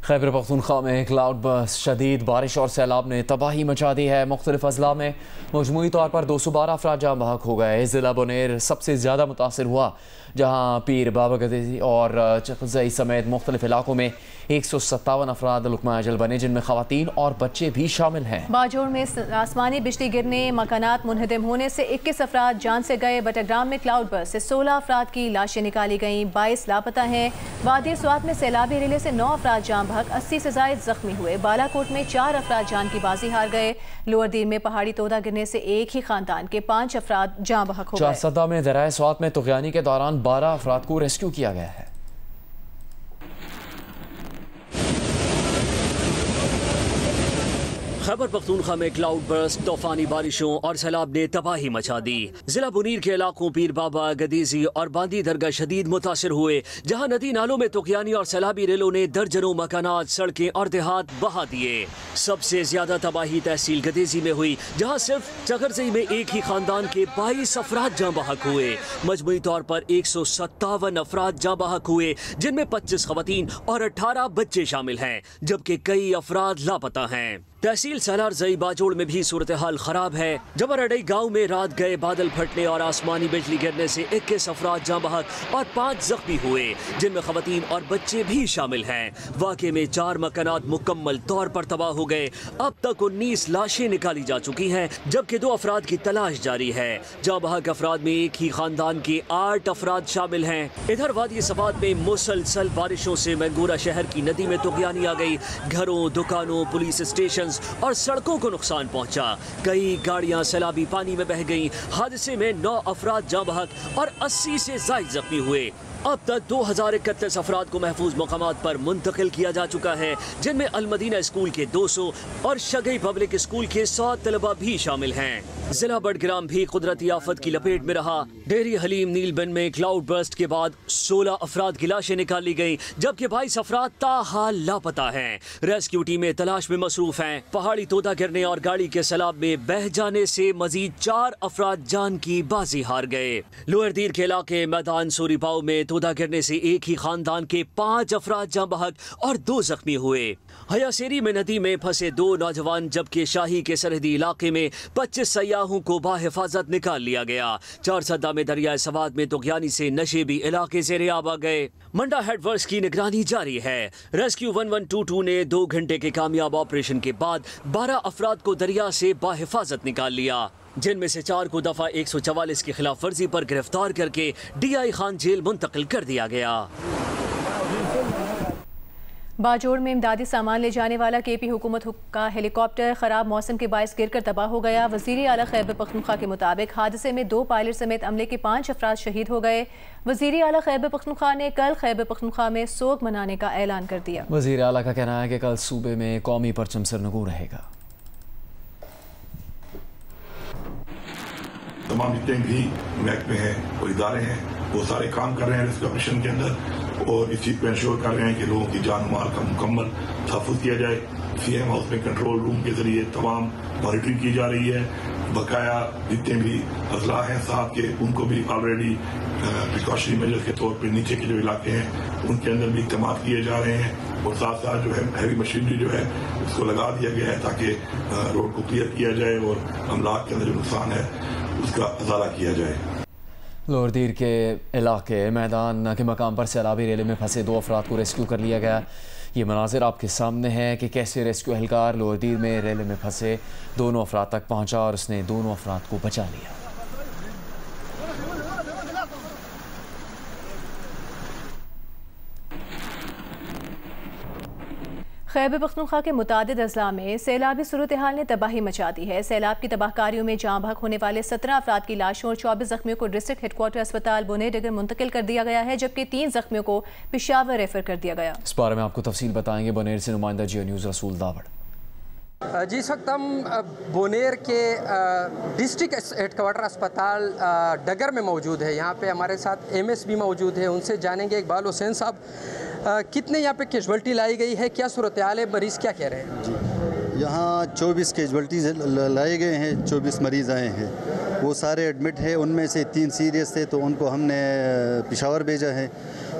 खैबर पख्तूनख्वा में cloud burst, शदीद बारिश और सैलाब ने तबाही मचा दी है। मुख्तलिफ अजला में मजमूई तौर पर 212 अफराद जाँ बहक हो गए। ज़िला बुनेर सबसे ज़्यादा मुतासर हुआ, जहाँ पीर बाबा गदीसी और चकजई समेत मुख्तलिफ इलाकों में 157 अफराद लुकमा अजल बने, जिनमें खवातीन और बच्चे भी शामिल हैं। बाजोड़ में आसमानी बिजली गिरने, मकानात मुनहदम होने से 21 अफराद जान से गए। बटरग्राम में क्लाउड बर्स्ट से 16 अफराद की लाशें निकाली गईं, 22 लापता हैं। वादी स्वात में सैलाबी रिले से 9 अफराद जान बहक, 80 से जायद जख्मी हुए। बालाकोट में 4 अफराद जान की बाजी हार गए। लोअर दीन में पहाड़ी तोदा गिरने से एक ही खानदान के 5 अफराद जान बहक हो गए। चारसदा में दरियाए स्वात में तुग़यानी के दौरान 12 अफराद को रेस्क्यू किया गया है। खैबर पख्तूनख्वा में क्लाउड बर्स्ट, तूफानी बारिशों और सैलाब ने तबाही मचा दी। जिला बुनीर के इलाकों पीर बाबा, गदीजी और बांदी दरगाह शदीद मुतासर हुए, जहां नदी नालों में तुग़यानी और सैलाबी रेलों ने दर्जनों मकानात, सड़कें और देहात बहा दिए। सबसे ज्यादा तबाही तहसील गदीजी में हुई, जहां सिर्फ चकरजई में एक ही खानदान के 22 अफराद जाँ बहक हुए। मजमूई तौर पर 157 अफराद जाँ बहक हुए, जिनमें 25 खवातीन और 18 बच्चे शामिल हैं, जबकि कई अफराद लापता हैं। तहसील सालार जई बाजोड़ में भी सूरत हाल खराब है। जबरअडई गांव में रात गए बादल फटने और आसमानी बिजली गिरने से 21 अफराद जाँ बहक और 5 जख्मी हुए, जिनमें खवातीन और बच्चे भी शामिल हैं। वाक़े में 4 मकानात मुकम्मल तौर पर तबाह हो गए। अब तक 19 लाशें निकाली जा चुकी हैं, जबकि 2 अफराद की तलाश जारी है। जाँ बहक अफराद में एक ही खानदान के 8 अफराद शामिल हैं। इधर वादी सवात में मुसलसल बारिशों से मैंगूरा शहर की नदी में तुग़यानी आ गई। घरों, दुकानों, पुलिस स्टेशन और सड़कों को नुकसान पहुंचा। कई गाड़ियां सैलाबी पानी में बह गईं। हादसे में 9 अफराद जाँ बहक और 80 से ज़ायद जख्मी हुए। अब तक 2031 अफराद को महफूज मकामात पर मुंतकिल किया जा चुका है, जिनमें अलमदीना स्कूल के 200 और शगई पब्लिक स्कूल के 100 तलबा भी शामिल हैं। जिला बडग्राम भी कुदरती आफत की लपेट में रहा। डेरी हलीम नीलबन में क्लाउड बर्स्ट के बाद 16 अफराद की लाशें निकाली गई, जबकि 22 अफराद ताहाल लापता हैं। रेस्क्यू टीमें तलाश में मसरूफ हैं। पहाड़ी तोदा गिरने और गाड़ी के सैलाब में बह जाने से मजीद 4 अफराद जान की बाजी हार गए। लोअर दीर के इलाके मैदान सूरीपाव में तोदा गिरने से एक ही खानदान के 5 अफराद जाँ बहक और 2 जख्मी हुए। हयासेरी में नदी में फंसे 2 नौजवान, जबकि शाही के सरहदी इलाके में 25 सयाहों को बाहिफाजत निकाल लिया गया। चारसदा में दरियाए सवात में तुग़यानी से नशेबी इलाके से रियाब आ गए। मंडा हेडवर्क्स की निगरानी जारी है। रेस्क्यू 1122 ने 2 घंटे के कामयाब ऑपरेशन के बाद 12 अफराद को दरिया से बाहिफाजत निकाल लिया, जिनमें से 4 को दफा 144 की खिलाफ वर्जी पर गिरफ्तार करके DI खान जेल मुंतकिल कर दिया गया। बाजोड़ में इमदादी सामान ले जाने वाला KP हुकूमत का हेलीकॉप्टर खराब मौसम के बायस गिरकर तबाह हो गया। वज़ीर आला खैबर पख्तूनख्वा के मुताबिक हादसे में 2 पायलट समेत अमले के 5 अफराद शहीद हो गए। वज़ीर आला खैबर पख्तूनख्वा ने कल खैबर पख्तूनख्वा में सोग मनाने का ऐलान कर दिया। वज़ीर आला का कहना है कि कल सूबे में कौमी परचम सरनगू रहेगा। तमाम जितने भी महकमे हैं और इदारे हैं, वो सारे काम कर रहे हैं रेस्क्यू ऑपरेशन के अंदर, और इस चीज को इंश्योर कर रहे हैं कि लोगों की जान माल का मुकम्मल तहफ़्फ़ुज़ किया जाए। CM हाउस में कंट्रोल रूम के जरिए तमाम मॉनिटरिंग की जा रही है। बकाया जितने भी अजला हैं साथ के, उनको भी ऑलरेडी प्रिकॉशनरी मेजर्स के तौर पर नीचे के जो इलाके हैं उनके अंदर भी इक़दाम किए जा रहे हैं, और साथ साथ जो है हैवी मशीनरी जो है उसको लगा दिया गया है ताकि रोड को क्लियर किया जाए और अमलाक के अंदर जो नुकसान है उसका अजाला किया जाए। लोअर दीर के इलाके मैदान के मकाम पर सैलाबी रेले में फंसे 2 अफराद को रेस्क्यू कर लिया गया। ये मनाजिर आपके सामने है कि कैसे रेस्क्यू एहलकार लोअर दीर में रेले में फंसे 2 अफराद तक पहुंचा और उसने 2 अफराद को बचा लिया। खैबर पख्तूनख्वा के मुतादिद अजला में सैलाबी सूरत हाल ने तबाही मचा दी है। सैलाब की तबाहकारियों में जाँ बहक होने वाले 17 अफराद की लाशों और 24 जख्मियों को डिस्ट्रिक्ट हेडक्वार्टर अस्पताल बुनेर मुंतकिल कर दिया गया है, जबकि 3 जख्मियों को पेशावर रेफर कर दिया गया। इस बारे में आपको तफसील बताएंगे बुनेर से नुमाइंदा जियो न्यूज़ रसूल दावड़। जी, इस वक्त हम बुनेर के डिस्ट्रिक्ट हेडक्वार्टर अस्पताल डगर में मौजूद है। यहाँ पे हमारे साथ MS भी मौजूद है, उनसे जानेंगे। इकबाल हुसैन साहब, कितने यहाँ पे कैजुअल्टी लाई गई है, क्या सूरत हाल है, मरीज़ क्या कह रहे हैं? जी, यहाँ 24 कैजुअल्टीज लाए गए हैं, 24 मरीज़ आए हैं, वो सारे एडमिट हैं। उनमें से 3 सीरियस थे तो उनको हमने पेशावर भेजा है।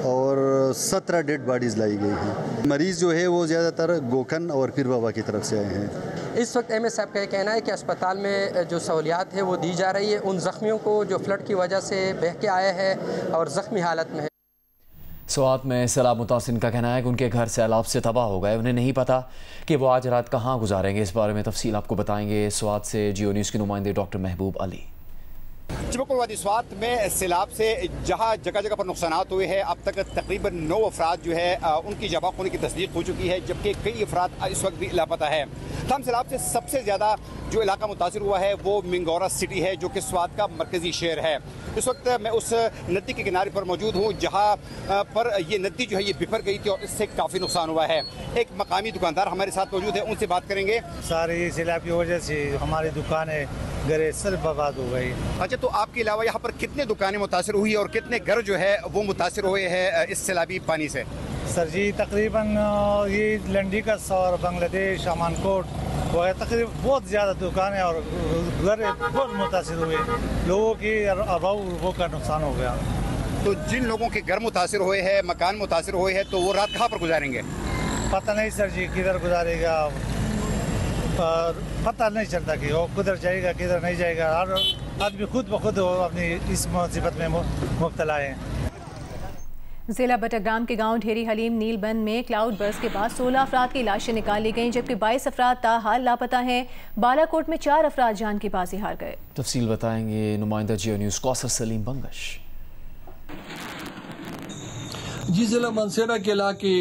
और 17 डेड बॉडीज़ लाई गई हैं। मरीज़ जो है वो ज़्यादातर गोखन और पीर बाबा की तरफ से आए हैं। इस वक्त एमएस साहब का ये कहना है कि अस्पताल में जो सहूलियात है वो दी जा रही है उन ज़ख्मियों को जो फ्लड की वजह से बह के आए हैं और ज़ख्मी हालत में है। स्वात में सैलाब मुतासिन का कहना है कि उनके घर सैलाब से तबाह हो गए। उन्हें नहीं पता कि वो आज रात कहाँ गुजारेंगे। इस बारे में तफसील आपको बताएंगे स्वात से जियो न्यूज़ के नुमाइंदे डॉक्टर महबूब अली। चिबकुल स्वात में सैलाब से जहाँ जगह जगह पर नुकसानात हुए हैं, अब तक तकरीबन 9 अफराद जो है उनकी जमा होने की तस्दीक हो चुकी है, जबकि कई अफराद इस वक्त भी लापता है। तमाम सैलाब से सबसे ज़्यादा जो इलाका मुतासिर हुआ है वो मिंगोरा सिटी है, जो कि स्वात का मरकज़ी शहर है। इस वक्त मैं उस नदी के किनारे पर मौजूद हूँ जहाँ पर ये नदी जो है ये बिफर गई थी और इससे काफ़ी नुकसान हुआ है। एक मकामी दुकानदार हमारे साथ मौजूद है, उनसे बात करेंगे। सारी सैलाब की वजह से हमारी दुकानें घरें सब बर्बाद हो गई। अच्छा, तो आपके अलावा यहाँ पर कितने दुकानें मुतासिर हुई और कितने घर जो है वो मुतासिर हुए हैं इस सैलाबी पानी से? सर जी तकरीबन ये लंडीकस और बांग्लादेश अमानकोट वह तकरीबन बहुत ज़्यादा दुकानें और घर बहुत मुतासिर हुए, लोगों की अरबों का नुकसान हो गया। तो जिन लोगों के घर मुतासिर हुए हैं, मकान मुतासिर हुए हैं, तो वो रात कहाँ पर गुजारेंगे? पता नहीं सर जी किधर गुजारेगा, पता नहीं चलता कि वो किधर जाएगा किधर नहीं जाएगा। और आदमी खुद ब खुद अपनी इस मुसीबत में मुब्तला है। जिला बटग्राम के गांव ढेरी हलीम नीलबंद में क्लाउड बर्स्ट के बाद 16 अफराद की लाशें निकाली गईं, जबकि 22 अफराद ताहाल लापता हैं। बालाकोट में 4 अफराद जान की बाजी हार गए। तफसील बताएंगे नुमाइंदा जियो न्यूज़ कौसर सलीम बंगश। जी जिला मानसेरा के इलाके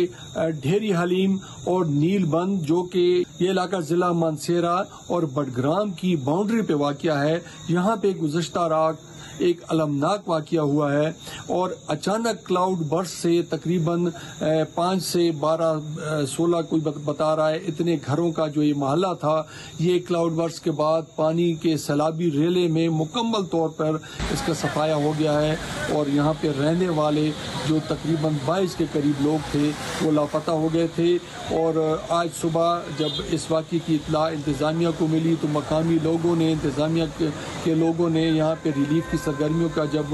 ढेरी हलीम और नीलबंद, जो कि ये इलाका जिला मानसेरा और बटग्राम की बाउंड्री पे वाक़या है, यहाँ पे गुज़श्ता रात एक अलमनाक वाक़या हुआ है और अचानक क्लाउड बर्स्ट से तकरीबन 5 से 12 16 कोई बता रहा है इतने घरों का जो ये मोहल्ला था, ये क्लाउड बर्स्ट के बाद पानी के सैलाबी रेले में मुकम्मल तौर पर इसका सफाया हो गया है और यहाँ पे रहने वाले जो तकरीबन 22 के करीब लोग थे वो लापता हो गए थे। और आज सुबह जब इस वाक़े की इत्तला इंतज़ामिया को मिली तो मकामी लोगों ने, इंतज़ामिया के लोगों ने यहाँ पे रिलीफ की सरगर्मियों का जब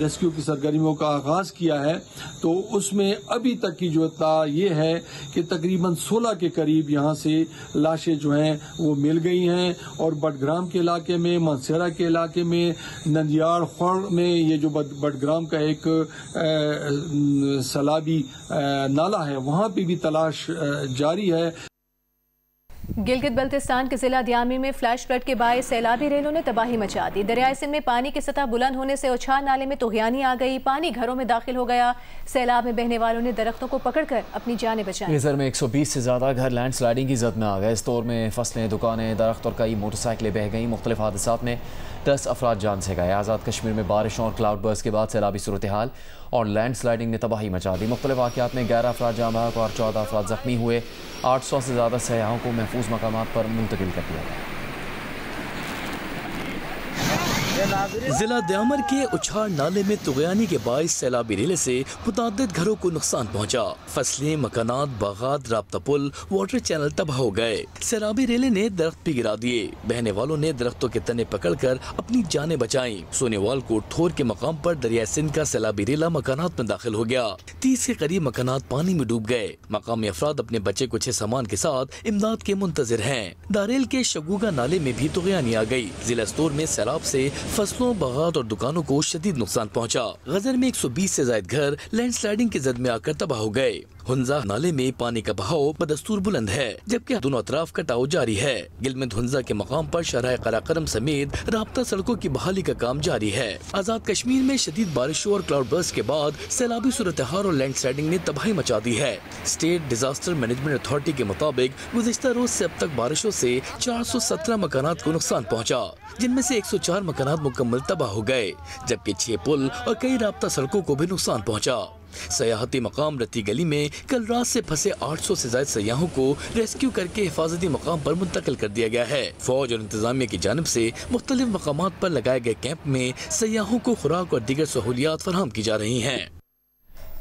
रेस्क्यू की सरगर्मियों का आगाज़ किया है तो उसमें अभी तक की जो इत्तला ये है कि तकरीबन 16 के करीब यहाँ से लाशें जो हैं वो मिल गई हैं। और बटग्राम के इलाके में, मानसेरा के इलाके में, नंदियाड़ खड़ में ये जो बटग्राम का एक सैलाबी नाला है वहाँ पे भी तलाश जारी है। गिलगित बल्तिस्तान के जिला दियामी में फ्लैश फ्लड के बायस सैलाबी रेलों ने तबाही मचा दी। दरियाए सिंध में पानी की सतह बुलंद होने से उछाल नाले में तुगयानी आ गई, पानी घरों में दाखिल हो गया। सैलाब में बहने वालों ने दरख्तों को पकड़कर अपनी जानें बचाई। गेज़र में 120 से ज़्यादा घर लैंड स्लाइडिंग की जद में आ गए। इस दौर में फसलें, दुकानें, दरख्त और कई मोटरसाइकिलें बह गईं। मुख्तलिफ हादसात में 10 अफराद जान से गए। आज़ाद कश्मीर में बारिशों और क्लाउड बर्स्ट के बाद सैलाबी सूरत हाल और लैंड स्लाइडिंग ने तबाही मचा दी। मुख्तलिफ वाक़यात में 11 अफराद जाँ बहक और 14 अफराद ज़ख्मी हुए। 800 से ज़्यादा सयाहों को महफूज मकामात पर मुंतकिल कर दिया गया। जिला दयामर के उछाड़ नाले में तुगयानी के बायस सैलाबी रेले से मुतअद्दिद घरों को नुकसान पहुंचा। फसलें, मकानात, बागात, राब्ता पुल, वाटर चैनल तबाह हो गए। सैलाबी रेले ने दरख्त भी गिरा दिए। बहने वालों ने दरख्तों के तने पकड़कर अपनी जानें बचाई। सोनेवाल को ठोर के मकाम पर दरिया सिंध का सैलाबी रेला मकानात में दाखिल हो गया। 30 के करीब मकानात पानी में डूब गए। मकामी अफराद अपने बचे कुछ सामान के साथ इमदाद के मुंतजिर हैं। दारेल के शगुगा नाले में भी तुगयानी आ गई। जिला स्टोर में सैलाब से फसलों, बागात और दुकानों को शदीद नुकसान पहुंचा। गजर में 120 से ज्यादा घर लैंडस्लाइडिंग की जद में आकर तबाह हो गए। हुंजा नाले में पानी का बहाव बदस्तूर बुलंद है, जबकि दोनों अतराफ कटाव जारी है। गिलमिद हुंजा के मकाम पर शराह कराकरम समेत राब्ता सड़कों की बहाली का काम जारी है। आजाद कश्मीर में शदीद बारिशों और क्लाउड बर्स्ट के बाद सैलाबी सूरत हाल और लैंडस्लाइडिंग ने तबाही मचा दी है। स्टेट डिजास्टर मैनेजमेंट अथॉरिटी के मुताबिक गुज़िश्ता रोज से अब तक बारिशों से 417 मकानात को नुकसान पहुँचा, जिनमें से 104 मकानात मुकम्मल तबाह हो गए, जबकि 6 पुल और कई राब्ता सड़कों को भी नुकसान पहुँचा। सयाहती मकाम रत्ती गली में कल रात से फंसे 800 से ज्यादा सयाहों को रेस्क्यू करके हिफाजती मकाम पर मुंतकिल कर दिया गया है। फौज और इंतजामिया की जानिब से मुख्तलिफ मकामात पर लगाए गए कैंप में सयाहों को खुराक और दीगर सहूलियात फराहम की जा रही हैं।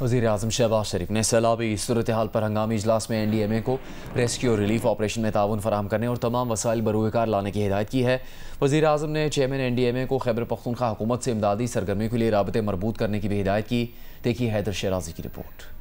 वज़ीर आज़म शहबाज शरीफ ने सैलाबी सूरत हाल पर हंगामी इजलास में NDMA को रेस्क्यू और रिलीफ ऑपरेशन में ताउन फराहम करने और तमाम वसाइल बरूकार लाने की हिदायत की है। वज़ीर आज़म ने चेयरमैन NDMA को खैबर पख्तूनख्वा हुकूमत से इमदादी सरगर्मी के लिए राबते मरबूत करने की भी हिदायत की। देखिए हैदर शराजी की रिपोर्ट।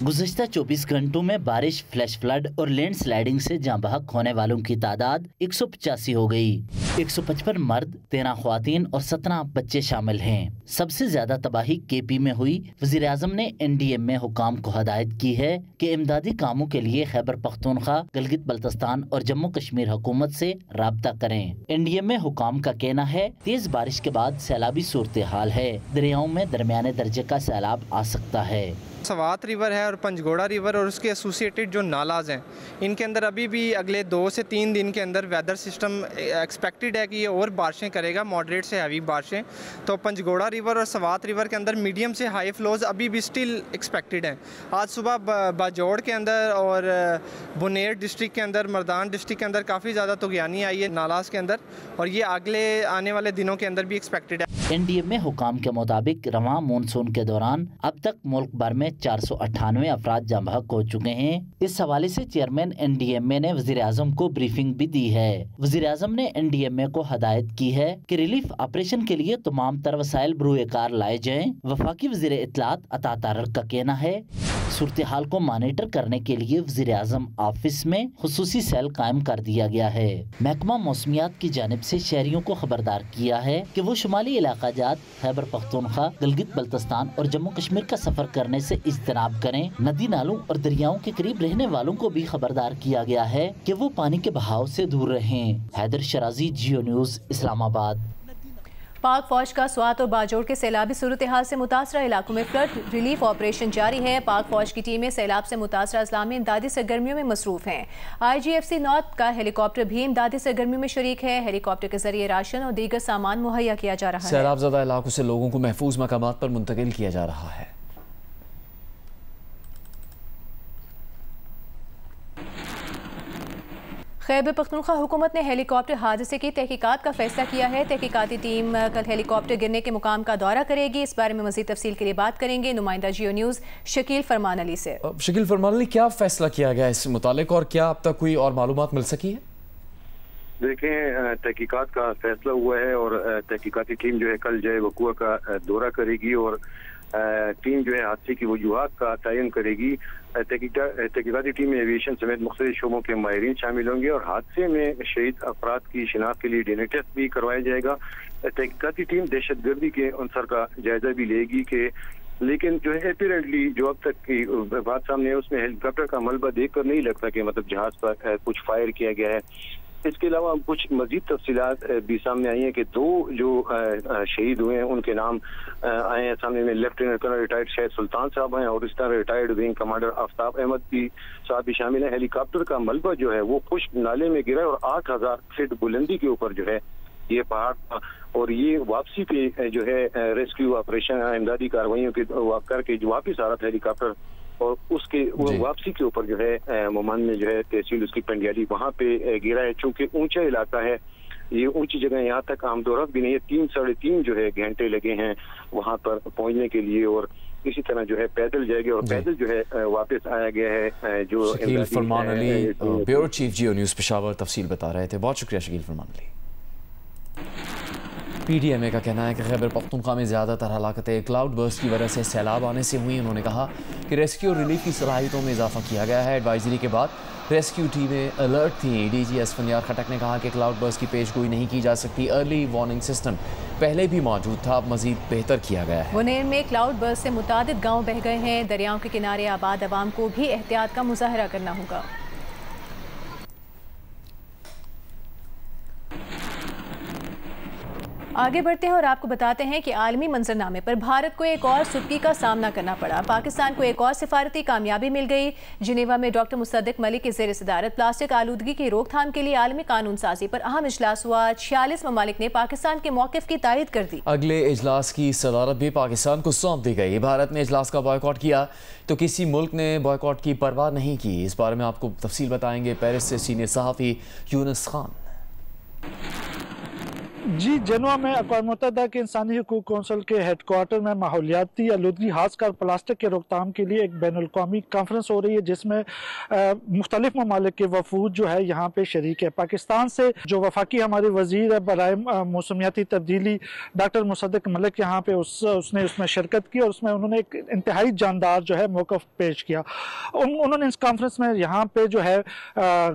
गुज़श्ता 24 घंटों में बारिश, फ्लैश फ्लड और लैंडस्लाइडिंग से जाँ बहक होने वालों की तादाद 185 हो गई। 155 मर्द, 13 ख्वातीन और 17 बच्चे शामिल हैं। सबसे ज्यादा तबाही केपी में हुई। वज़ीर आज़म ने NDMA हुकाम को हदायत की है कि इमदादी कामों के लिए खैबर पख्तूनख्वा, गिलगित बल्तिस्तान और जम्मू कश्मीर हुकूमत से राब्ता करें। NDMA हुकाम का कहना है तेज बारिश के बाद सैलाबी सूरत हाल है। दरियाओं में दरमियाने दर्जे का सैलाब आ सकता है। सवात रिवर है और पंजगोड़ा रिवर और उसके एसोसिएटेड जो नालाज हैं, इनके अंदर अभी भी अगले 2 से 3 दिन के अंदर वेदर सिस्टम एक्सपेक्टेड है कि ये और बारिशें करेगा, मॉडरेट से हैवी बारिशें। तो पंजगोड़ा रिवर और सवात रिवर के अंदर मीडियम से हाई फ्लोज अभी भी स्टिल एक्सपेक्टेड हैं। आज सुबह बाजौड़ के अंदर और बुनेर डिस्ट्रिक्ट के अंदर, मर्दान डिस्ट्रिक्ट के अंदर काफ़ी ज़्यादा तुगयानी आई है नालाज के अंदर, और ये अगले आने वाले दिनों के अंदर भी एक्सपेक्टेड है। NDMA हुकाम के मुताबिक रवां मानसून के दौरान अब तक मुल्क भर में 498 अफराद जाँ बहक हो चुके हैं। इस हवाले से चेयरमैन NDMA ने वज़ीर आज़म को ब्रीफिंग भी दी है। वज़ीर आज़म ने NDMA को हदायत की है कि रिलीफ ऑपरेशन के लिए तमाम तर वसाइल बरूए कार लाए जाएं। वफाकी वज़ीर इत्तलात अता तारक का कहना है सूरत हाल को मॉनिटर करने के लिए वज़ीर आज़म ऑफिस में खुसूसी सेल कायम कर दिया गया है। महकमा मौसमियात की जानिब से शहरियों को खबरदार किया है कि वो शुमाली इलाका जात, खैबर पख्तूनख्वा, गिलगित बल्तिस्तान और जम्मू कश्मीर का सफर करने से इज्तनाब करें। नदी नालों और दरियाओं के करीब रहने वालों को भी खबरदार किया गया है कि वो पानी के बहाव से दूर रहें। हैदर शराजी, जियो न्यूज़, इस्लामाबाद। पाक फौज का स्वात और बाजौड़ के सैलाबी सूरत हाल से मुतासरा इलाकों में फ्लड रिलीफ ऑपरेशन जारी है। पाक फौज की टीमें सैलाब से मुतासरा अजला में इमदादी सरगर्मियों में मसरूफ हैं। IGFC नॉर्थ का हेलीकॉप्टर भी इमदादी सरगर्मियों में शरीक है। हेलीकॉप्टर के जरिए राशन और दीगर सामान मुहैया किया जा रहा है। सैलाब ज़दा इलाकों से लोगों को महफूज मकामात पर मुंतकिल किया जा रहा है। खैबर पख्तूनख्वा हुकूमत ने हेलीकॉप्टर हादसे की तहकीकात का फैसला किया है। तहकीकाती टीम कल हेलीकॉप्टर गिरने के मुकाम का दौरा करेगी। इस बारे में मज़ीद तफसील के लिए बात करेंगे नुमाइंदा जियो न्यूज़ शकील फरमान अली से। शकील फरमान अली, क्या फैसला किया गया इस मुतालिक और क्या अब तक कोई और मालूमात मिल सकी है? देखें, तहकीकात का फैसला हुआ है और तहकीकाती टीम जो है कल जो है वक़ूआ का दौरा करेगी और टीम जो है हादसे की वजूहात का तयन करेगी। तहकीकाती टीम में एविएशन समेत मुख्तलिफ शोबों के माहिरीन शामिल होंगे और हादसे में शहीद अफराद की शिनाख्त के लिए DNA टेस्ट भी करवाया जाएगा। तहकीकाती टीम दहशतगर्दी के अंसर का जायजा भी लेगी कि लेकिन जो है अपीरेंटली जो अब तक की बात सामने है उसमें हेलीकॉप्टर का मलबा देखकर नहीं लगता कि मतलब जहाज पर कुछ फायर किया गया है। इसके अलावा कुछ मजीद तफसीलात भी सामने आई हैं कि 2 जो शहीद हुए हैं उनके नाम आए हैं सामने में। लेफ्टिनेंट कर्नल रिटायर्ड शहीद सुल्तान साहब हैं और इस तरह retired wing commander Aftab Ahmed भी साहब भी शामिल हैं। हेलीकॉप्टर का मलबा जो है वो खुश्क नाले में गिरा और 8000 फीट बुलंदी के ऊपर जो है ये पहाड़ था और ये वापसी पे जो है रेस्क्यू ऑपरेशन इमदादी कार्रवाइयों के करके जो वापस आ रहा था हेलीकॉप्टर और उसके वो वापसी के ऊपर जो है मोमान में जो है तहसील उसकी पंडियाली वहाँ पे गिरा है। चूंकि ऊंचा इलाका है, ये ऊंची जगह, यहाँ तक आमदोरफ्त भी नहीं है। 3 साढ़े 3 जो है घंटे लगे हैं वहाँ पर पहुँचने के लिए और इसी तरह जो है पैदल जाएगा और पैदल जो है वापस आया गया है। जो शकील फरमान अली, ब्यूरो चीफ जियो न्यूज़ पेशावर, तफसील बता रहे थे। बहुत शुक्रिया शकील फरमान अली। PDMA का कहना है कि खैबर पख्तूनख्वा में ज़्यादातर हलाकतें क्लाउड बर्स्ट की वजह से सैलाब आने से हुई। उन्होंने कहा कि रेस्क्यू और रिलीफ की सलाहियतों में इजाफा किया गया है। एडवाइजरी के बाद रेस्क्यू टीमें अलर्ट थी। DG असफनियार खटक ने कहा कि क्लाउड बर्स्ट की पेशगोई नहीं की जा सकती। अर्ली वार्निंग सिस्टम पहले भी मौजूद था, अब मजीद बेहतर किया गया है। बुनेर में क्लाउड बर्स्ट से मुतादिद गाँव बह गए हैं। दरियाओं के किनारे आबाद अवाम को भी एहतियात का मुजाहरा करना होगा। आगे बढ़ते हैं और आपको बताते हैं कि आलमी मंजरनामे पर भारत को एक और सुर्खी का सामना करना पड़ा। पाकिस्तान को एक और सिफारती कामयाबी मिल गई। जिनेवा में डॉक्टर मुसद्दिक मलिक की ज़ेर सदारत प्लास्टिक आलूदगी की रोकथाम के लिए आलमी कानून साजी पर अहम इजलास हुआ। 46 ममालिक ने पाकिस्तान के मौक़िफ़ की तायद कर दी। अगले इजलास की सदारत भी पाकिस्तान को सौंप दी गई। भारत ने इजलास का बॉयकॉट किया तो किसी मुल्क ने बॉयकॉट की परवाह नहीं की। इस बारे में आपको तफसील बताएंगे पेरिस से सीनियर सहाफ़ी यूनुस खान। जी, जेनवा में अक़वाम मुत्तहिदा के इंसानी हकूक़ कौंसिल के हेडक्वार्टर में माहौलियाती आलूदगी खासकर प्लास्टिक के रोकथाम के लिए एक बैनुल-अक़वामी कॉन्फ्रेंस हो रही है, जिसमें मुख्तलिफ ममालिक के वफूद जो है यहाँ पे शरीक है। पाकिस्तान से जो वफाकी हमारी वज़ीर है बराए मौसमियाती तब्दीली डॉक्टर मुसद्दिक मलिक यहाँ पे उसने उसमें शिरकत की और उसमें उन्होंने एक इंतहाई जानदार जो है मौक़िफ़ पेश किया। उन्होंने इस कॉन्फ्रेंस में यहाँ पे जो है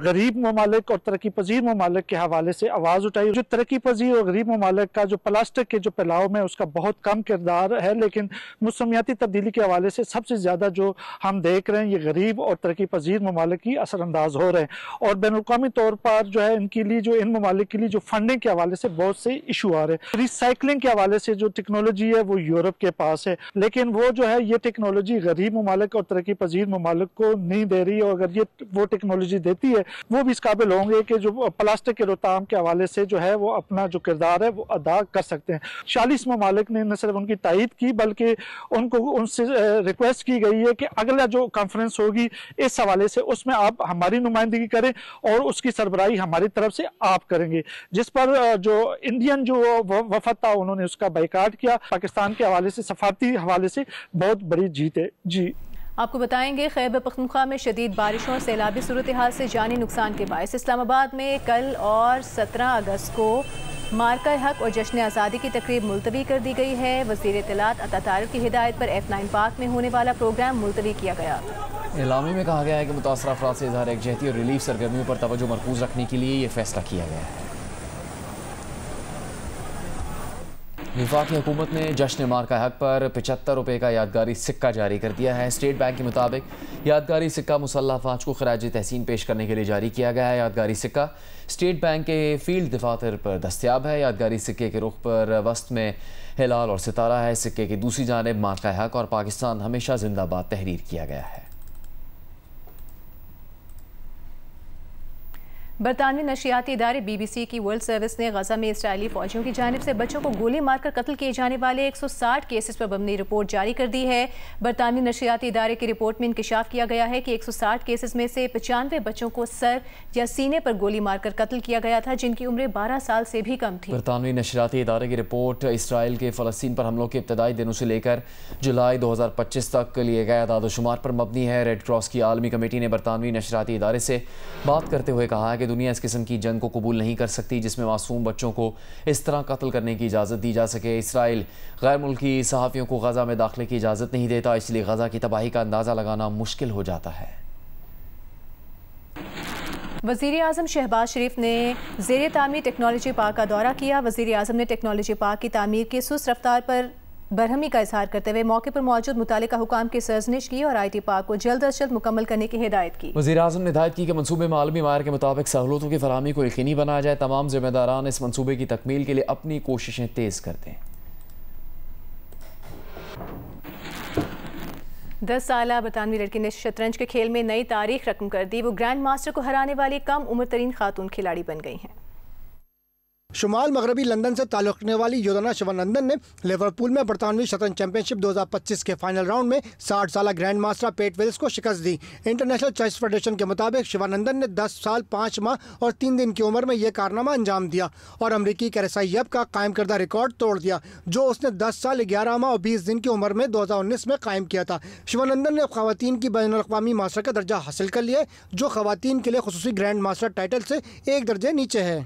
गरीब ममालिक और तरक्की पजीर ममालिक के हवाले से आवाज़ उठाई। जो तरक्की पजीर और गरीब ममालिक का जो प्लास्टिक के जो फैलाव में उसका बहुत कम किरदार है, लेकिन मौसमियाती तब्दीली के हवाले से सबसे ज़्यादा जो हम देख रहे हैं ये गरीब और तरक्की पजीर ममालिक ही असरअंदाज हो रहे हैं। और बैनुल-अक़वामी तौर पर जो है इनके लिए जो इन ममालिक के लिए जो फंडिंग के हवाले से बहुत से इशू आ रहे हैं। रिसाइकलिंग के हवाले से जो टेक्नोलॉजी है वो यूरोप के पास है, लेकिन वो जो है ये टेक्नोलॉजी गरीब ममालिक और तरक्की पजीर ममालिक को नहीं दे रही है। और अगर ये वो टेक्नोलॉजी देती है वो भी इस काबिल होंगे कि जो प्लास्टिक के रोकथाम के हवाले से जो है वो अपना जो किरदार है वो अदा कर सकते हैं। 40 ममालिक ने न सिर्फ उनकी तायीद की बल्कि उनसे रिक्वेस्ट की गई है कि अगला जो कॉन्फ्रेंस होगी इस हवाले से उसमें आप हमारी नुमाइंदगी करें और उसकी सरबराही हमारी तरफ से आप करेंगे। जिस पर जो इंडियन जो वफद था उन्होंने उसका बाइकाट किया। पाकिस्तान के हवाले से सफारती हवाले से बहुत बड़ी जीत है। जी, आपको बताएंगे खैबर पख्तूनख्वा में शदीद बारिशों और सैलाबी सूरत हाल से जानी नुकसान के बायस इस्लामाबाद में कल और 17 अगस्त को मार्का हक और जश्न आज़ादी की तकरीब मुलतवी कर दी गई है। वज़ीर इत्तलात अता तारिक की हिदायत पर F9 पार्क में होने वाला प्रोग्राम मुलतवी किया गया। एलामी में कहा गया है कि मुतासरा अफराद से इज़हार यकजहती और रिलीफ सरगर्मियों पर तवज्जो मरकूज़ रखने के लिए ये फैसला किया गया है। वफाकी हुकूमत ने जश्न मार्का हक पर 75 रुपये का यादगारी सिक्का जारी कर दिया है। स्टेट बैंक के मुताबिक यादगारी सिक्का मुसल्लह अफवाज को खराज तहसीन पेश करने के लिए जारी किया गया है। यादगारी सिक्का स्टेट बैंक के फील्ड दफातर पर दस्तियाब है। यादगारी सिक्के के रुख पर वस्त में हिलाल और सितारा है। सिक्के की दूसरी जानिब मार्का हक और पाकिस्तान हमेशा जिंदाबाद तहरीर किया गया है। बरतानवी नशियाती इदारे BBC की वर्ल्ड सर्विस ने गजा में इसराइली फौजियों की जानिब से बच्चों को गोली मारकर कत्ल किए जाने वाले 160 केसेस पर मबनी रिपोर्ट जारी कर दी है। बरतानवी नशियाती इदारे की रिपोर्ट में इंकशाफ किया गया है कि 160 केसेस में से 95 बच्चों को सर या सीने पर गोली मारकर कत्ल किया गया था, जिनकी उम्र 12 साल से भी कम थी। बरतानवी नशियाती इदारे की रिपोर्ट इसराइल के फ़लस्तीन पर हमलों के इब्तदाई दिनों से लेकर जुलाई 2025 तक लिए गए आदाद-ओ-शुमार पर मबनी है। रेड क्रॉस की आलमी कमेटी ने बरतानवी नशियाती इदारे से बात करते हुए कहा है कि दुनिया इस किस्म की जंग को कबूल नहीं कर सकती जिसमें मासूम बच्चों को इस तरह कत्ल करने की इजाज़त दी जा सके। इसराइल गैर मुल्की सहाफ़ियों को गजा में दाखिले की इजाज़त नहीं देता, इसलिए गजा की तबाही का अंदाज़ा लगाना मुश्किल हो जाता है। वज़ीर आज़म शहबाज शरीफ ने ज़ेर तामीर टेक्नोलॉजी पार्क का दौरा किया। वज़ीर आज़म ने टेक्नोलॉजी पार्क की तामीर की सुस्त रफ्तार पर बरहमी का इजहार करते हुए मौके पर मौजूद मुतालिका हुकाम की सरजनिश की और IT पार्क को जल्द अज जल्द मुकम्मल करने की हिदायत की। वज़ीर आज़म ने हिदायत की कि मनसूबे में आलमी मायर के मुताबिक सहूलतों की फराहमी को यकीनी बनाया जाए। तमाम जिम्मेदारान इस मनसूबे की तकमील के लिए अपनी कोशिशें तेज़ कर दें। 10 साला बरतानवी लड़की ने शतरंज के खेल में नई तारीख रकम कर दी। वो ग्रैंड मास्टर को हराने वाली कम उम्र तरीन खातून खिलाड़ी बन गई हैं। शुमाल मगरबी लंदन से ताल्लुक़ रखने वाली योदाना शिवानंदन ने लिवरपूल में बरतानवी शतरंज चैंपियनशिप 2025 के फाइनल राउंड में 60 साल ग्रैंड मास्टर पेट विल्स को शिकस्त दी। इंटरनेशनल चेस फेडरेशन के मुताबिक शिवानंदन ने 10 साल 5 माह और 3 दिन की उम्र में यह कारनामा अंजाम दिया और अमरीकी कैरेसाइयब का कायम करदा रिकॉर्ड तोड़ दिया, जो उसने 10 साल 11 माह और 20 दिन की उम्र में 2019 में कायम किया था। शिवानंदन ने ख़वातीन की बैनुल-अक़वामी मास्टर का दर्जा हासिल कर लिया, जो ख़वातीन के लिए खुसूसी ग्रैंड मास्टर टाइटल से एक दर्जे नीचे है।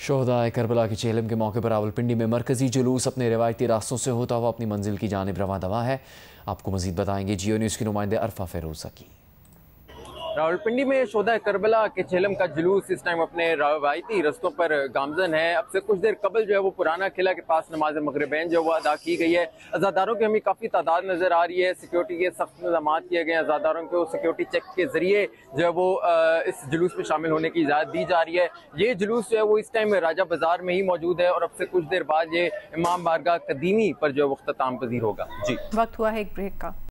शोहदाए करबला के चेहलम के मौके पर रावलपिंडी में मरकजी जुलूस अपने रिवायती रास्तों से होता हुआ अपनी मंजिल की जानिब रवां दवा है। आपको मजीद बताएंगे जियो न्यूज़ की नुमाइंदे अरफा फेरोज़ा की। रावलपिंडी में शोहदाए करबला के चेहलम का जुलूस इस टाइम अपने रवायती रस्तों पर गामजन है। अब से कुछ देर कबल जो है वो पुराना किला के पास नमाज मगरिबैन जो वो अदा की गई है। अज़ादारों की हमें काफ़ी तादाद नज़र आ रही है। सिक्योरिटी के सख्त इंतजाम किए गए हैं। अज़ादारों को सिक्योरिटी चेक के जरिए जो है वो इस जुलूस में शामिल होने की इजाज़त दी जा रही है। ये जुलूस जो है वो इस टाइम राजा बाजार में ही मौजूद है और अब से कुछ देर बाद ये इमाम बारगाह कदीमी पर जो है वो अख्ताम पजीर होगा। जी, वक्त हुआ है एक ब्रेक का।